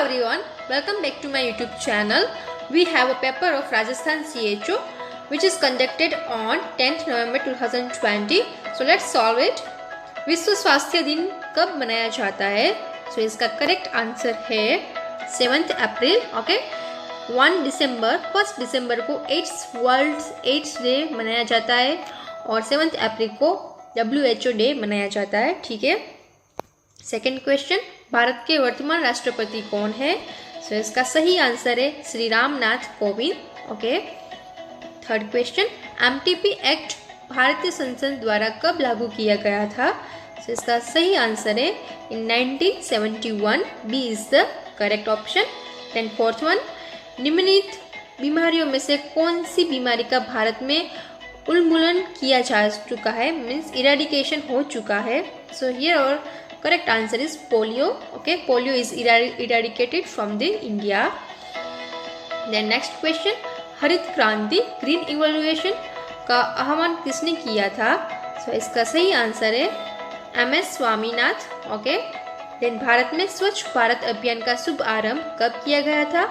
everyone, welcome back to my YouTube channel. We have a paper of Rajasthan CHO which is conducted on 10th November 2020. So let's solve it. विश्व स्वास्थ्य दिन कब मनाया जाता है? So इसका correct answer है 7th अप्रैल. Okay 1 दिसंबर को वर्ल्ड एड्स डे मनाया जाता है और 7th अप्रैल को WHO डे मनाया जाता है. ठीक है. सेकेंड क्वेश्चन, भारत के वर्तमान राष्ट्रपति कौन है? सो इसका सही आंसर है Shri Ramnath Kovind. Okay. Third question, MTP act भारतीय संसद द्वारा कब लागू किया गया था? सो इसका सही आंसर है in 1971. B is the correct option. Then fourth one, निम्नलिखित बीमारियों में से कौन सी बीमारी का भारत में उन्मूलन किया जा चुका है, मीन्स इरेडिकेशन हो चुका है? सो हियर और correct answer is polio. Okay, polio is eradicated from the India. Then next question, हरित क्रांति ग्रीन इवोल्यूशन का आह्वान किसने किया था? So इसका सही आंसर है MS Swaminath. Okay. Then Bharat में स्वच्छ भारत अभियान का शुभ आरंभ कब किया गया था?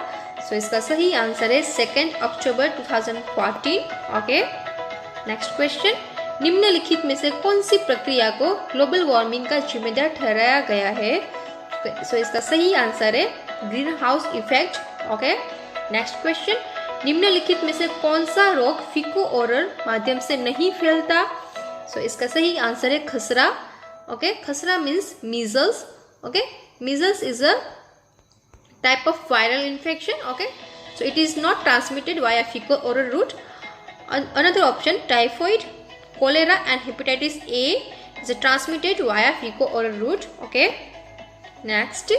So इसका सही आंसर है 2 अक्टूबर 2014. ओके. नेक्स्ट क्वेश्चन, निम्नलिखित में से कौन सी प्रक्रिया को ग्लोबल वार्मिंग का जिम्मेदार ठहराया गया है? सो इसका सही आंसर है green house effect. Okay. Next question, निम्नलिखित में से कौन सा रोग फीको ओरल माध्यम से नहीं फैलता? सो इसका सही आंसर है खसरा. Okay. Khasra means measles. Okay. Measles is a type of viral infection. Okay. So it is not transmitted via feco oral route. Another option, typhoid, cholera and hepatitis A is transmitted via fecal-oral route. Okay. Next,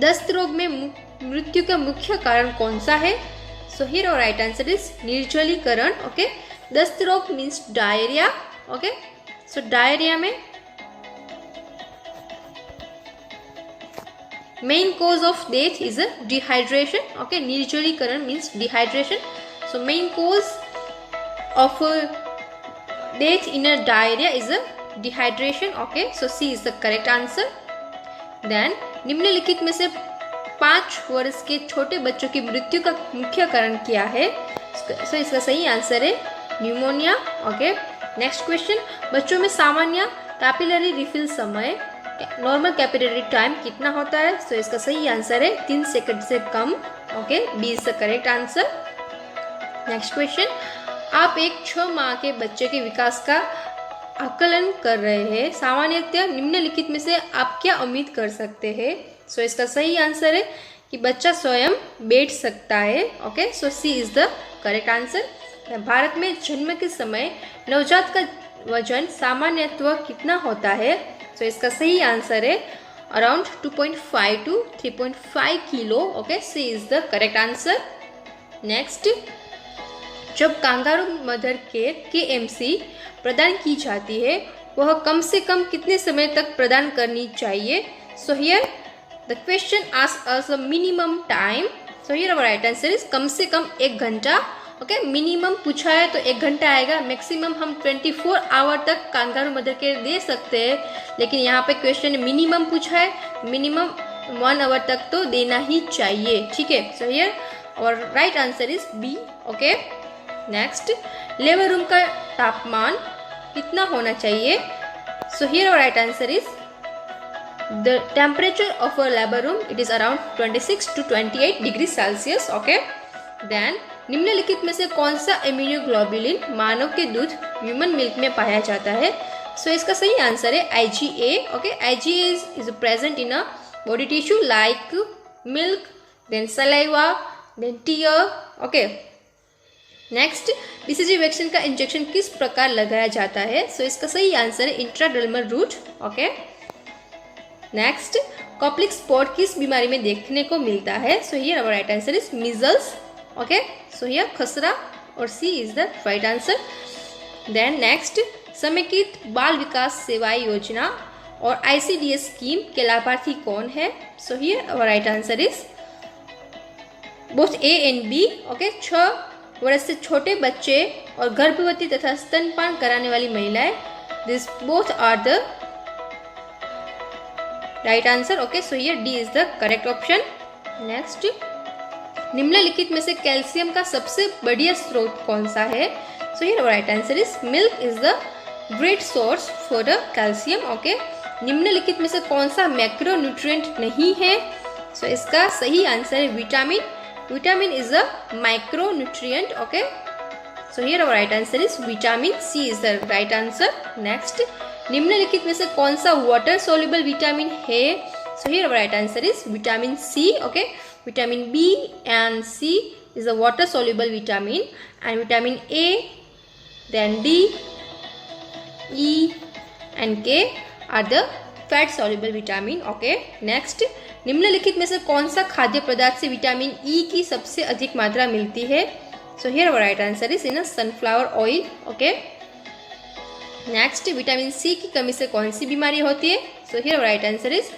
दस्त रोग में मृत्यु का मुख्य कारण कौन सा है? So here our right answer is निर्जलीकरण. Okay. दस्त रोग means diarrhea. Okay. So diarrhea में main cause of death is a dehydration. Okay. निर्जलीकरण means dehydration. So main cause of death in a diarrhea is a dehydration. Okay, so C is the correct answer. Then निम्नलिखित में से 5 वर्ष के छोटे बच्चों की मृत्यु का मुख्य कारण क्या है? So इसका सही आंसर है न्यूमोनिया. ओके. नेक्स्ट क्वेश्चन, बच्चों में सामान्य कैपिलरी रिफिल समय नॉर्मल कैपिलरी टाइम कितना होता है? So इसका सही आंसर है 3 सेकंड से कम. Okay. B is the correct answer. Next question, आप एक 6 माह के बच्चे के विकास का आकलन कर रहे हैं. सामान्यतः निम्नलिखित में से आप क्या उम्मीद कर सकते हैं? सो इसका सही आंसर है कि बच्चा स्वयं बैठ सकता है. Okay. So C is the correct answer. Bharat में जन्म के समय नवजात का वजन सामान्यतः कितना होता है? सो इसका सही आंसर है around 2.5 to 3.5 kilo. Okay. C is the correct answer. Next, जब कांगारू मदर केयर KMC प्रदान की जाती है वह कम से कम कितने समय तक प्रदान करनी चाहिए? So here the question asks us a minimum time. So here our right answer is कम से कम 1 घंटा. ओके. मिनिमम पूछा है तो 1 घंटा आएगा. मैक्सिमम हम 24 आवर तक कांगारू मदर केयर दे सकते हैं, लेकिन यहाँ पे क्वेश्चन मिनिमम पूछा है. मिनिमम 1 आवर तक तो देना ही चाहिए. ठीक है. So here our right answer is B. Okay. Next, labour room का तापमान कितना होना चाहिए? So here our right answer is the temperature of a labour room it is around 26 to 28 degree Celsius. Okay. Then निम्नलिखित में से कौन सा इम्यूनोग्लोबुलिन मानव के दूध ह्यूमन मिल्क में पाया जाता है? सो इसका सही आंसर है IgA. Okay. IgA is present in a body tissue like milk, then saliva, then tear. Okay. Next, BCG vaccine का इंजेक्शन किस प्रकार लगाया जाता है? सो इसका सही आंसर है intradermal route. Okay. Next, Koplik spot किस बीमारी में देखने को मिलता है? So here our right answer is measles. Okay. So here khasra और C is the right answer. Then next, समेकित बाल विकास सेवाएं योजना और ICDS स्कीम के लाभार्थी कौन है? So here our right answer is both A and B. Okay. 6 वर्ष से छोटे बच्चे और गर्भवती तथा स्तनपान कराने वाली महिलाएं, this both are the right answer. Okay, so here D is the correct option. Next, निम्नलिखित में से कैल्शियम का सबसे बढ़िया स्रोत कौन सा है? So here right answer is milk is the great source for the calcium. Okay, निम्नलिखित में से कौन सा मैक्रोन्यूट्रिएंट नहीं है? सो इसका सही आंसर है vitamin. Vitamin is the micronutrient. Okay, so here our right answer is vitamin C is the right answer. Next, निम्नलिखित में से कौन सा वाटर सोल्यूबल विटामिन है? So here our right answer is vitamin C. Okay, vitamin B and C is a water soluble vitamin, and vitamin A, then D, E and K are the fat soluble vitamin. Okay, next, निम्नलिखित में से कौन सा खाद्य पदार्थ से vitamin E की सबसे अधिक मात्रा मिलती है? So here our right answer is in a sunflower oil. Okay, next, vitamin C की कमी से कौन सी बीमारी होती है? So here our right answer is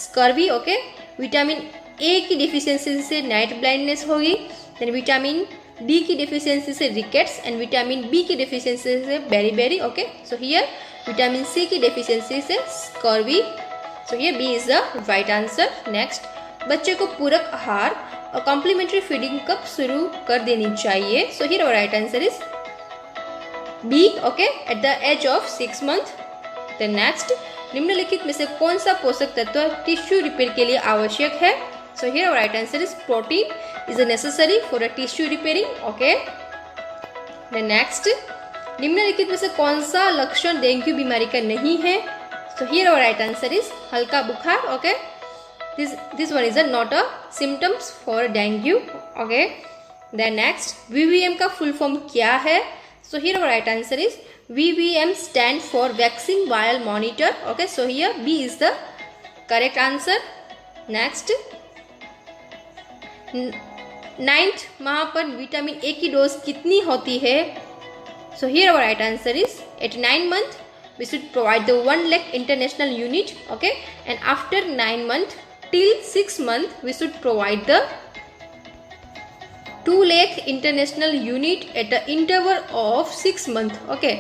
scurvy. Okay, vitamin A की डिफिशियंसी से नाइट ब्लाइंडनेस होगी. देन विटामिन डी की डिफिशियंसी से रिकेट्स, एंड विटामिन बी की डिफिशियंसी से beriberi. Okay, so here vitamin C की डिफिशियंसी से scurvy. So here B is the right answer. Next, बच्चे को पूरक आहार और कॉम्प्लीमेंट्री फीडिंग कब शुरू कर देनी चाहिए? So here our right answer is B. Okay, at the age of 6 months. Then next, निम्नलिखित में से कौन सा पोषक तत्व टिश्यू रिपेयर के लिए आवश्यक है? So here our right answer is protein is necessary for a tissue repairing. Okay. Then next, निम्नलिखित में से कौन सा लक्षण डेंगू बीमारी का नहीं है? So here our right answer is हल्का बुखार. Okay. This one is not a symptoms for dengue. Okay. Then next, VVM का full form क्या है? So here our right answer is VVM stand for vaccine viral monitor. Okay. So here B is the correct answer. Next, 9th माह पर vitamin A की dose कितनी होती है? So here our right answer is at 9 months we should provide the 1 lakh international unit. Okay, and after 9 months till 6 months we should provide the 2 lakh international unit at the interval of 6 months. Okay,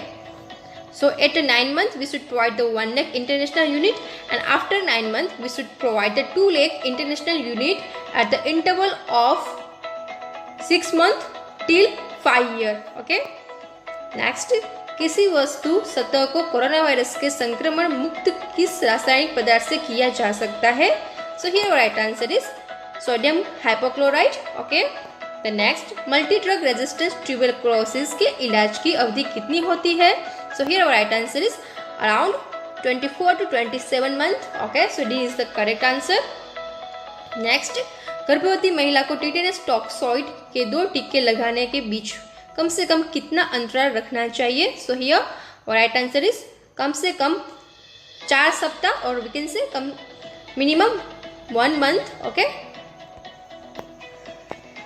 so at 9 months we should provide the 1 lakh international unit, and after 9 months we should provide the 2 lakh international unit at the interval of 6 months till 5 years. Okay, next, किसी वस्तु सतह को corona virus के संक्रमण मुक्त किस रासायनिक पदार्थ से किया जा सकता है? So here right answer is sodium hypochloride. Okay, the next, multi drug resistance tuberculosis के इलाज की अवधि कितनी होती है? So here right answer is around 24 to 27 months. Okay, so D is the correct answer. Next, गर्भवती महिला को टिटेनस टॉक्सॉइड के 2 टीके लगाने के बीच कम से कम कितना अंतराल रखना चाहिए? So here right answer is कम से कम 4 सप्ताह, और वी कैन से कम minimum 1 month. Okay,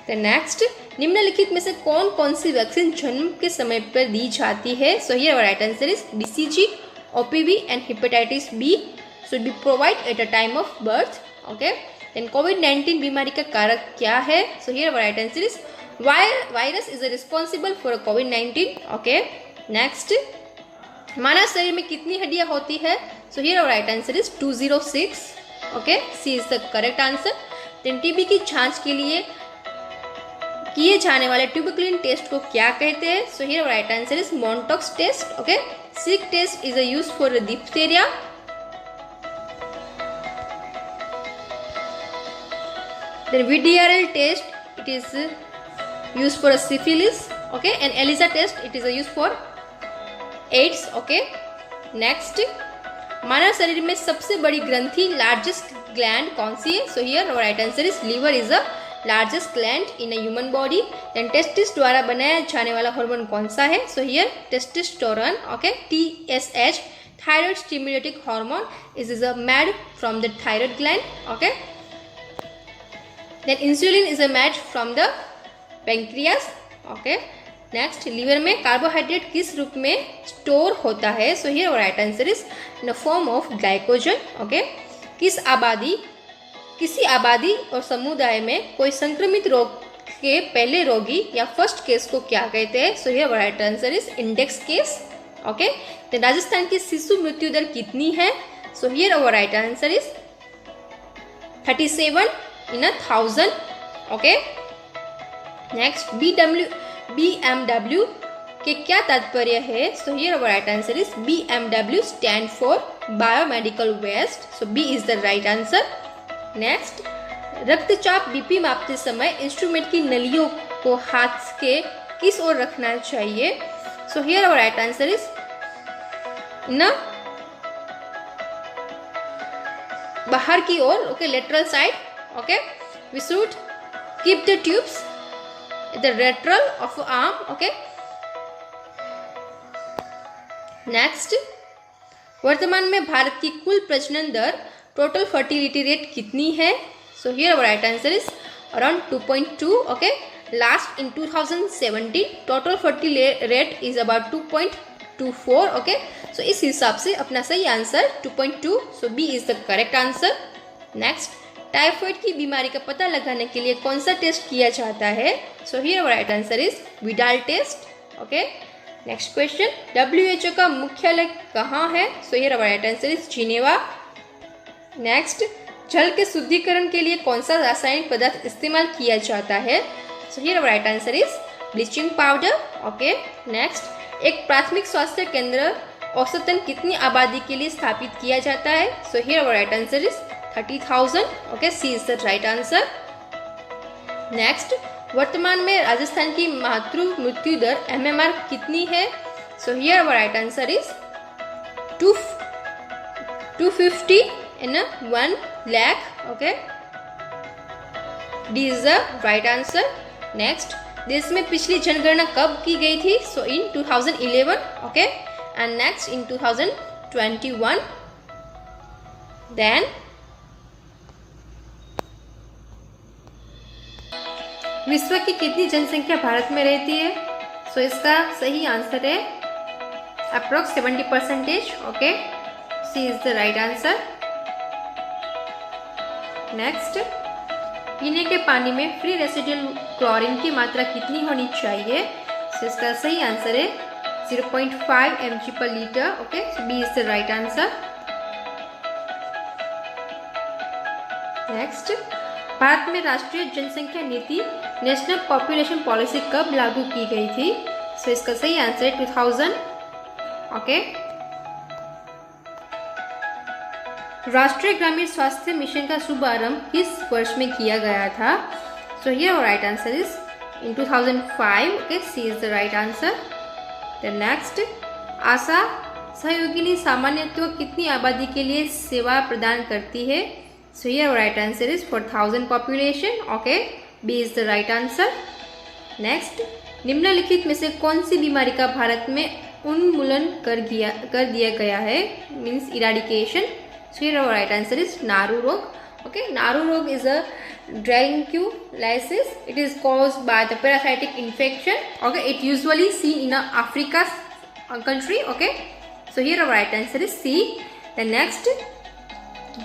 the next, निम्नलिखित में से कौन कौन सी वैक्सीन जन्म के समय पर दी जाती है? So here right answer is BCG, OPV and hepatitis B should be provided at a time of birth. Okay, then COVID-19 बीमारी का कारक क्या है? So here right answer is virus is responsible for COVID-19. Okay, next, मानव शरीर में कितनी हड्डियां होती है? So here right answer is 206. Okay, C is the correct answer. Then TB की जांच के लिए किए जाने वाले ट्यूबरकुलिन टेस्ट को क्या कहते हैं? So here right answer is Mantoux test. Okay, Schick test is used for diphtheria. Then VDRL test, it is used for a syphilis. Okay, and ELISA test, it is used for AIDS. Okay, next, मानव शरीर में सबसे बड़ी ग्रंथि largest gland कौन सी है? So here right answer is liver is the largest gland in a human body. Then testis द्वारा बनाया जाने वाला हार्मोन कौन सा है? So here testosterone. Okay, TSH, thyroid stimulating hormone, is a made from the thyroid gland. Okay, then insulin is a made from the pancreas. Okay, next, liver में carbohydrate किस रूप में स्टोर होता है? So here right answer is in the form of glycogen. Okay, किसी आबादी और समुदाय में कोई संक्रमित रोग के पहले रोगी या फर्स्ट केस को क्या कहते हैं? So here right answer is index case. Okay, तो राजस्थान की शिशु मृत्यु दर कितनी है? So here right answer is 37 in 1,000. Okay. Next, BMW के क्या तात्पर्य है? So here our right answer is BMW stand for biomedical waste. So B is the right answer. Next, रक्तचाप बीपी मापते समय इंस्ट्रूमेंट की नलियों को हाथ के किस ओर रखना चाहिए? So here our right answer is न बाहर की ओर. Okay, lateral side. Okay, we should keep the tubes at the lateral of arm. Okay. Next, वर्तमान में भारत की कुल प्रजनन दर टोटल फर्टिलिटी रेट कितनी है? So here our right answer is around 2.2. Okay, last in 2017 total fertility rate is about 2.24. Okay, so इस हिसाब से अपना सही answer 2.2. So B is the correct answer. Next, typhoid की बीमारी का पता लगाने के लिए कौन सा टेस्ट किया जाता है? So here our right answer is Widal test. Okay. Next question, WHO का मुख्यालय कहाँ है? So here our right answer is Geneva. Next, जल के शुद्धिकरण के लिए कौन सा रासायनिक पदार्थ इस्तेमाल किया जाता है? So here our right answer is bleaching powder. Okay. Next, एक प्राथमिक स्वास्थ्य केंद्र औसतन कितनी आबादी के लिए स्थापित किया जाता है? So here our right answer is 30,000. Okay, C is the right answer. Next, वर्तमान में राजस्थान की मातृ मृत्यु दर MMR कितनी है? So here our right answer is 250 in 1 lakh. Okay, D is the right answer. Next, देश में पिछली जनगणना कब की गई थी? So in 2011. Okay, and next in 2021. Then विश्व की कितनी जनसंख्या भारत में रहती है? सो इसका सही आंसर है approx 70%. Okay, C is the right answer. Next, पीने के पानी में फ्री रेसिडुअल क्लोरीन की मात्रा कितनी होनी चाहिए? सो इसका सही आंसर है 0.5 mg/L. Okay, so B is the right answer. Next, Bharat में राष्ट्रीय जनसंख्या नीति नेशनल पॉपुलेशन पॉलिसी कब लागू की गई थी? सो इसका सही आंसर है 2000. ओके. राष्ट्रीय ग्रामीण स्वास्थ्य मिशन का शुभारंभ किस वर्ष में किया गया था? So here right answer is in 2005. Okay, C is the right answer. The next, ASHA सहयोगिनी सामान्यतः कितनी आबादी के लिए सेवा प्रदान करती है? So here right answer is for 1000 population. Okay, B is the right answer. Next, निम्नलिखित में से कौन सी बीमारी का भारत में उन्मूलन कर दिया गया है? Means eradication. So here our right answer is नारू रोग. Okay, नारू रोग is a draculitis. It is caused by the parasitic infection. Okay, it usually seen in Africa country. Okay, so here our right answer is C. The next,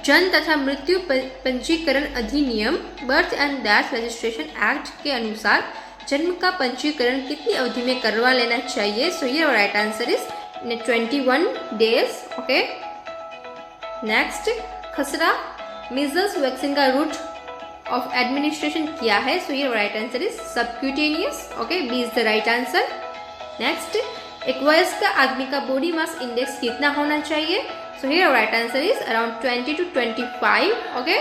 जन्म तथा मृत्यु पंजीकरण अधिनियम birth and death registration act के अनुसार जन्म का पंजीकरण कितनी अवधि में करवा लेना चाहिए? So here right answer is in 21 days. Okay. Next, खसरा मीजल्स वैक्सीन का रूट ऑफ एडमिनिस्ट्रेशन क्या है? So here right answer is subcutaneous. Okay, B is the right answer. Next, एक वयस्क आदमी का बॉडी मास इंडेक्स कितना होना चाहिए? So here right answer is around 20 to 25. Okay,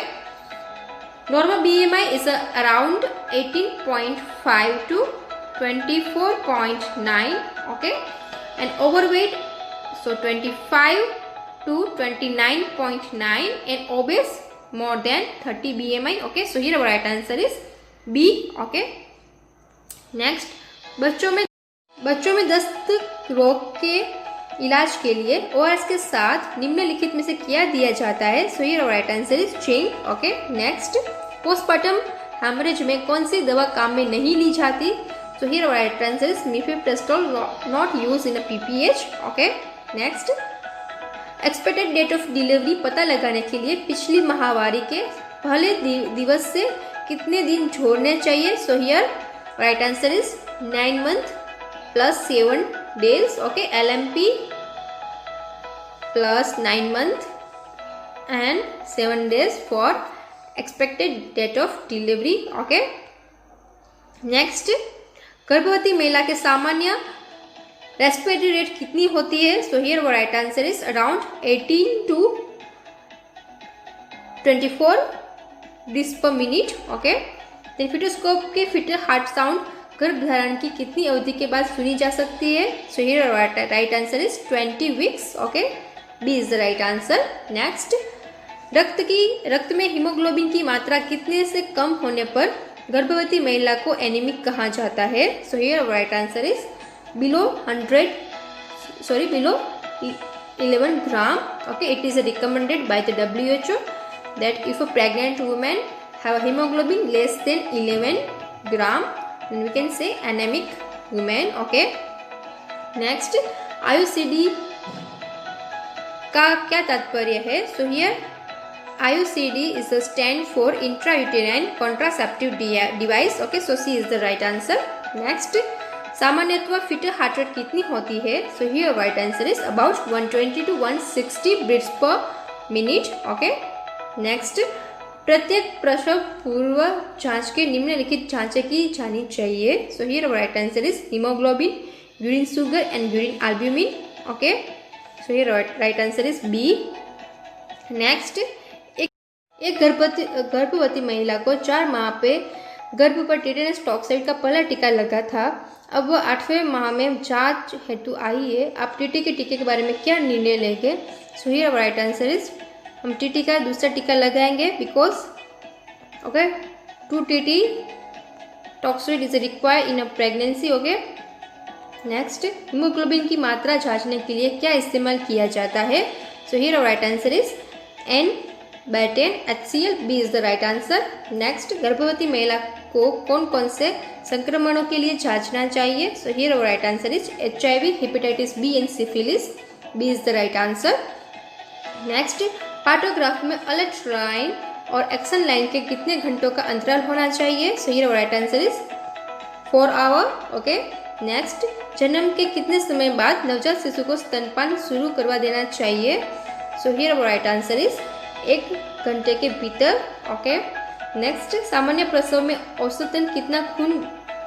normal BMI is around 18.5 to 24.9. Okay, and overweight so 25 to 29.9 and obese more than 30 BMI. Okay, so here right answer is B. Okay, next, बच्चों में दस्त रोग के इलाज के लिए ORS के साथ निम्नलिखित में से क्या दिया जाता है? So here right answer is zinc. Okay. Next, postmortem hemorrhage में कौन सी दवा काम में नहीं ली जाती? So here right answer is mifepristone, not use in a PPH. Okay. Next, expected date of delivery पता लगाने के लिए पिछली माहवारी के पहले दिवस से कितने दिन जोड़ने चाहिए? So here right answer is 9 months plus 7 days. Okay, LMP plus 9 months and 7 days for expected date of delivery. Okay. Next, गर्भवती महिला के सामान्य रेस्पिरेटरी रेट कितनी होती है? So here our right answer is around 18 to 24 beats per minute. Okay. Then फिटोस्कोप के fitter heart sound गर्भधारण की कितनी अवधि के बाद सुनी जा सकती है? So here our right answer is 20 weeks. Okay. B is the right answer. Next, रक्त में हीमोग्लोबिन की मात्रा कितने से कम होने पर गर्भवती महिला को एनीमिक कहा जाता है? So here our right answer is below 11 gram. Okay, it is recommended by the WHO that if a pregnant woman have a hemoglobin less than 11 gram, then we can say anemic woman. Okay. Next, IUCD का क्या तात्पर्य है? So here IUCD is a stand for intrauterine contraceptive device. Okay, so C is the right answer. Next, सामान्यतः fetal heart rate कितनी होती है? So here right answer is about 120 to 160 beats per minute. Okay. Next, प्रत्येक प्रसव पूर्व जांच के निम्नलिखित जांचें की जानी चाहिए. So here right answer is hemoglobin, urine sugar and urine albumin. Okay. So here right answer is B. Next, एक गर्भवती महिला को 4 माह पे गर्भ पर टेटेनस टॉक्साइड का पहला टीका लगा था. अब वह 8वें माह में जांच हेतु आई है. आप टीटी के टीके के बारे में क्या निर्णय लेंगे? सो हियर राइट आंसर इज हम टीटी का दूसरा टीका लगाएंगे because okay 2 TT toxoid is required in a pregnancy. Okay. Next, haemoglobin की मात्रा जांचने के लिए क्या इस्तेमाल किया जाता है? So here right answer is N/10 HCl. B is the right answer. Next, गर्भवती महिला को कौन कौन से संक्रमणों के लिए जांचना चाहिए? So here our right answer is HIV, hepatitis B and syphilis. B is the right answer. Next, partograph में अलर्ट लाइन और एक्शन लाइन के कितने घंटों का अंतराल होना चाहिए? So here our right answer is 4 hour. Okay. Next, जन्म के कितने समय बाद नवजात शिशु को स्तनपान शुरू करवा देना चाहिए? So here our right answer is 1 घंटे के भीतर. ओके. नेक्स्ट, सामान्य प्रसव में औसतन कितना खून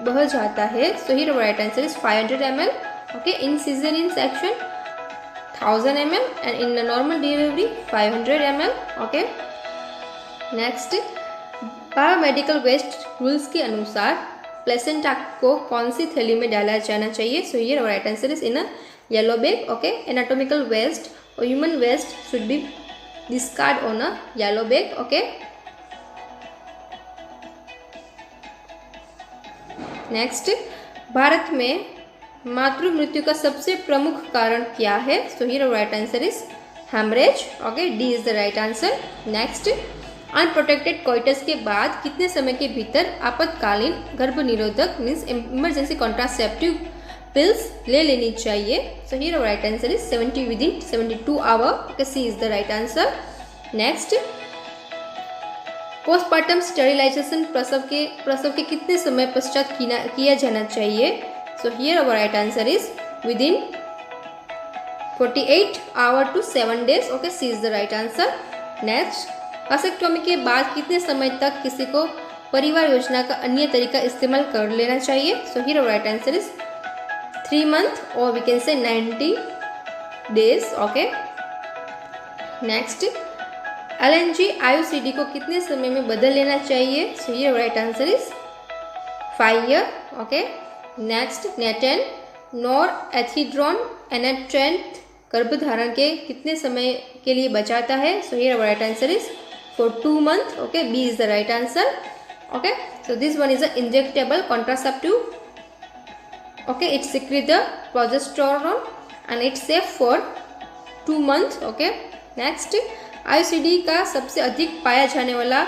बह जाता है? So here right answer is 500 ml. Okay. In caesarean section 1000 ml and in normal delivery 500 ml. Okay. Next, biomedical waste rules के अनुसार प्लेसेंटा को कौन सी थैली में डाला जाना चाहिए? So here right answer is in a yellow bag. Okay. Anatomical waste और human waste should be discard on a yellow bag. Okay. Next, भारत में मातृ मृत्यु का सबसे प्रमुख कारण क्या है? So here right answer is hemorrhage. Okay. D is the right answer. Next, unprotected coitus के बाद कितने समय के भीतर आपातकालीन गर्भ निरोधक मीन्स इमरजेंसी कॉन्ट्रासेप्टिव pills ले लेनी चाहिए? So here our right answer is 72 hour. Okay, C is the right answer. Next, postmortem sterilisation प्रसव के कितने समय पश्चात किया जाना चाहिए? So here our right answer is within 48 hour to 7 days. Okay, C is the right answer. Next, vasectomy के बाद कितने समय तक किसी को परिवार योजना का अन्य तरीका इस्तेमाल कर लेना चाहिए? So here our right answer is 3 months or we can say 90 days. Okay. Next, LNG IUCD को कितने समय में बदल लेना चाहिए? So here right answer is 5 year. Okay. Next, Naten Norethindrone Anatrent गर्भधारण के कितने समय के लिए बचाता है? So here right answer is for 2 months. Okay. B is the right answer. Okay. So this one is an injectable contraceptive. Okay, it secretes the progesterone and it's safe for 2 months. Okay. Next, IUCD का सबसे अधिक पाया जाने वाला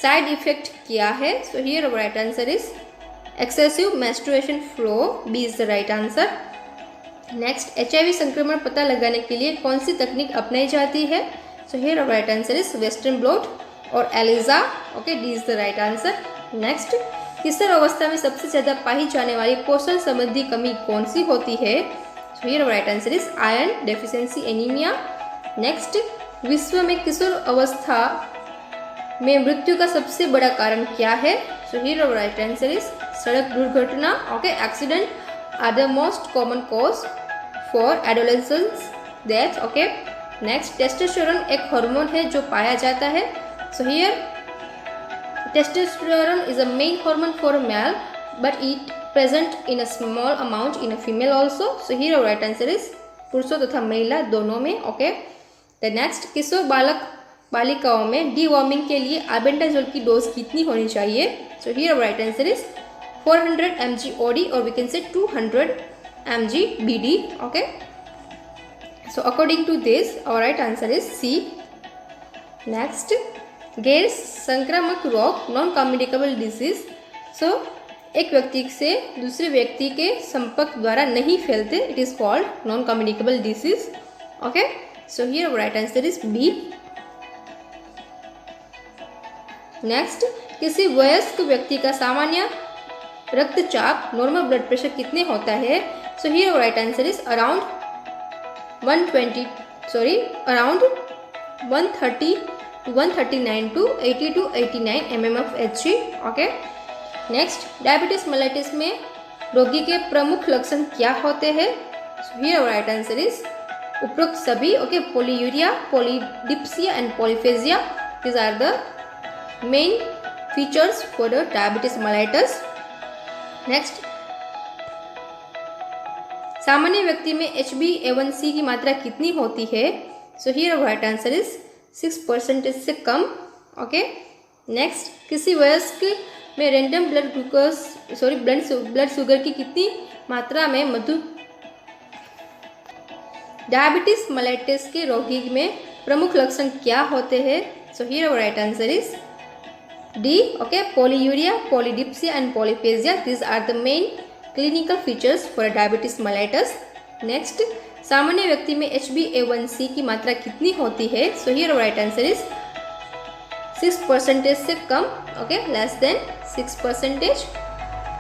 side effect क्या है? So here our right answer is excessive menstruation flow. B is the right answer. Next, HIV संक्रमण पता लगाने के लिए कौन सी तकनीक अपनाई जाती है? So here our right answer is Western blot और ELISA. Okay, D is the right answer. Next, किशोर अवस्था में सबसे ज्यादा पाई जाने वाली पोषण संबंधी कमी कौन सी होती है? So here right answer is iron deficiency anemia. Next, विश्व में किशोर अवस्था में मृत्यु का सबसे बड़ा कारण क्या है? So here our right answer is सड़क दुर्घटना। Okay, accident are the most common cause for adolescence death. Okay, next, testosterone एक हार्मोन है जो पाया जाता है। So here testosterone is a main hormone for a male, but it present in a small amount in a female also. So here our right answer is पुरुषों तथा महिला दोनों में। ओके, द नेक्स्ट, किशोर बालक बालिकाओं में डीवॉर्मिंग के लिए आल्बेंडाजोल की डोज कितनी होनी चाहिए? So here our right answer is 400 mg OD or we can say 200 mg BD. Okay, so according to this our right answer is C. Next, गैर संक्रामक रोग नॉन कम्युनिकेबल डिजीज। सो एक व्यक्ति से दूसरे व्यक्ति के संपर्क द्वारा नहीं फैलते, it is called non communicable disease. Okay, so here right answer is B. Next, किसी वयस्क व्यक्ति का सामान्य रक्तचाप नॉर्मल ब्लड प्रेशर कितने होता है? So here right answer is around 130 to 139 to 80 to 89 mm of Hg. Okay, next, diabetes mellitus में रोगी के प्रमुख लक्षण क्या होते हैं? हियर राइट आंसर इज उपरोक्त सभी। Okay, polyuria, polydipsia and polyphagia, these are the main features for the diabetes mellitus. Next, सामान्य व्यक्ति में HbA1c की मात्रा कितनी होती है? So here right answer is 6% से कम। ओके, नेक्स्ट, किसी वयस्क में रैंडम ब्लड शुगर की कितनी मात्रा में डायबिटीज मेलाइटिस के रोगी में प्रमुख लक्षण क्या होते हैं? So here right answer is D. Okay, polyuria, polydipsia and polyphagia, this are the main clinical features for diabetes mellitus. Next, सामान्य व्यक्ति में HbA1c की मात्रा कितनी होती है? So here right answer is 6% से कम। Okay, less than 6%।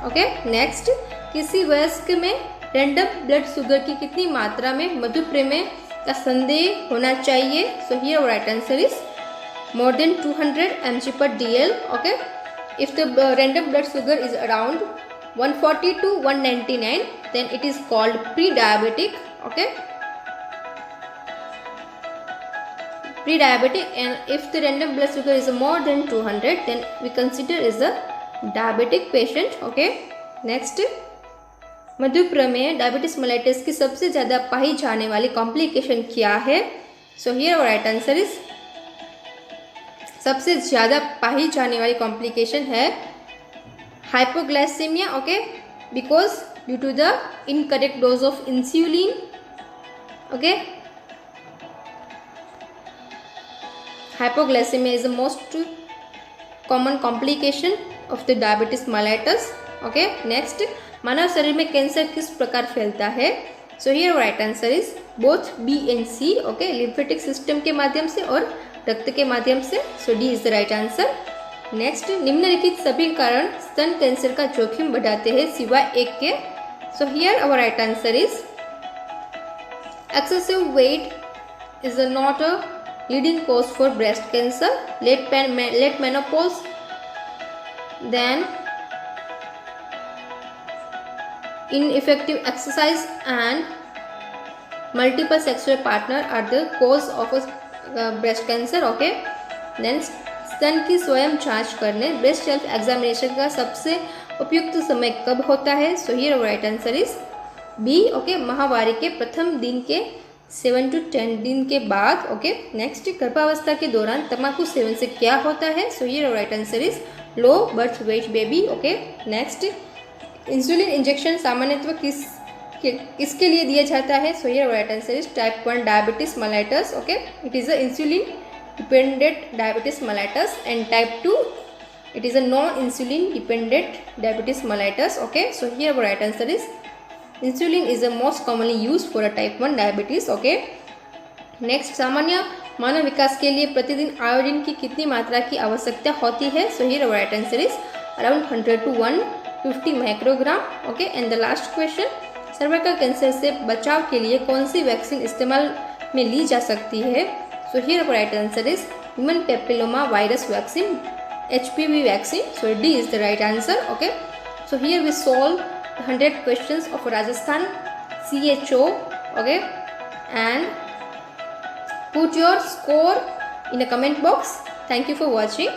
Okay, next, किसी वयस्क में रैंडम ब्लड शुगर की कितनी मात्रा में मधुप्रेम का संदेह होना चाहिए? So here right answer is more than 200 mg/dl. Okay, if the random blood sugar is around 140 to 199, then it is called pre-diabetic. Okay, pre-diabetic, and if the random blood sugar is more than 200, then we consider is a diabetic patient. Okay, next, मधुप्रमेह diabetes mellitus की सबसे ज़्यादा पाई जाने वाली complication क्या है? So here right answer is सबसे ज़्यादा पाई जाने वाली कॉम्प्लिकेशन है hypoglycemia. Okay, because due to the incorrect dose of insulin. Okay, hypoglycemia is the most common complication of the diabetes mellitus. Okay, next, मानव शरीर में कैंसर किस प्रकार फैलता है? So here right answer is both B and C. Okay, lymphatic system के माध्यम से और रक्त के माध्यम से। So D is the right answer. Next, निम्नलिखित सभी कारण स्तन कैंसर का जोखिम बढ़ाते हैं सिवाय एक के। So here our right answer is excessive weight is not a leading cause for breast cancer, late menopause, then ineffective exercise and multiple sexual partner are the cause of breast cancer. Okay, then स्तन की स्वयं जांच करने breast self examination का सबसे उपयुक्त समय कब होता है? So here right answer is B. Okay, माहवारी के प्रथम दिन के 7 to 10 दिन के बाद। ओके, नेक्स्ट, गर्भावस्था के दौरान तंबाकू सेवन से क्या होता है? So here right answer is low birth weight baby. Okay, next, insulin injection सामान्यतः किसके लिए दिया जाता है? So here right answer is type 1 diabetes mellitus. Okay, it is a insulin dependent diabetes mellitus, and type 2 it is a non-insulin dependent diabetes mellitus. Okay, so here our right answer is insulin is the most commonly used for a type 1 diabetes. Okay, next, सामान्य मानव विकास के लिए प्रतिदिन iodine की कितनी मात्रा की आवश्यकता होती है? So here our right answer is around 100 to 150 microgram. Okay, and the last question, cervical cancer से बचाव के लिए कौन सी वैक्सीन इस्तेमाल में ली जा सकती है? So here our right answer is human papilloma virus vaccine, HPV vaccine. So D is the right answer. Okay, so here we solve 100 questions of Rajasthan CHO. Okay, and put your score in the comment box. Thank you for watching.